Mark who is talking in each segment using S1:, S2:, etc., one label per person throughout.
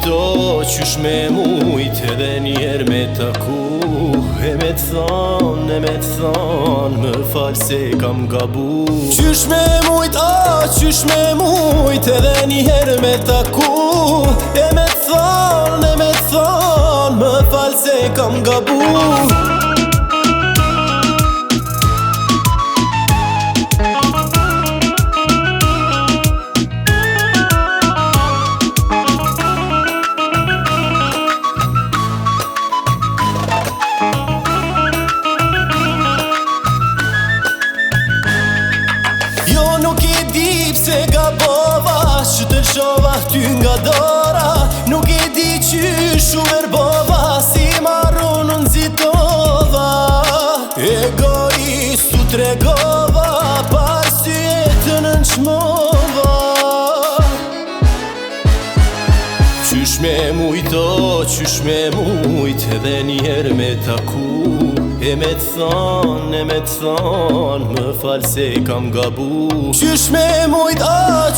S1: mujto qysh me mujt edhe njerë me taku. E me t'thon, më fal se kam gabu. Qysh me mujt, qysh me mujt edhe njerë me taku. E me t'thon, më fal se kam gabu. Se gabova, që të lëshova ty nga dora. Nuk e di qysh u verbova, si marru në nëzitova. Egoist u tregova, par syetën në nqmova. Qysh me mujto, qysh me mujt edhe njerë me taku. E me t'thon, më fal se kam gabu. Qysh me mujt,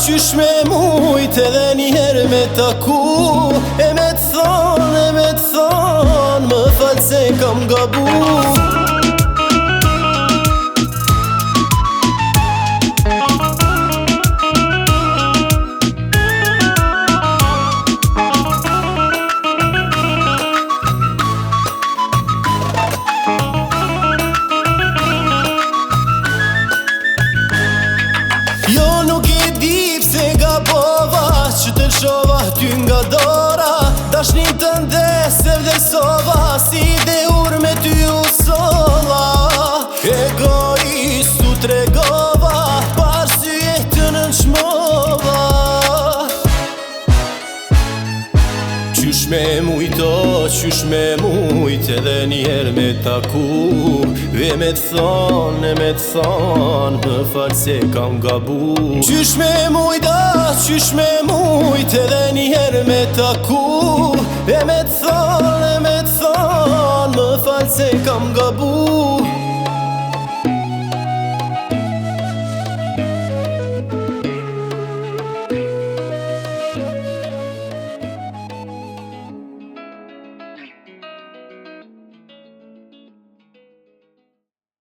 S1: qysh me mujt edhe njerë me taku. E me t'thon, më fal se kam gabu. Që të lëshova ty nga dora. Dashnin të ndes e vlerësova, si dhe ur me ty u solla. Egoist u tregova, par syetën në nqmova. Qysh me mujto, qysh me mujt edhe njerë me taku. E me t'thon, më fal se kam gabu. Qysh me mujt, qysh me mujt edhe njerë me taku. E me t'thon, më fal se kam gabu.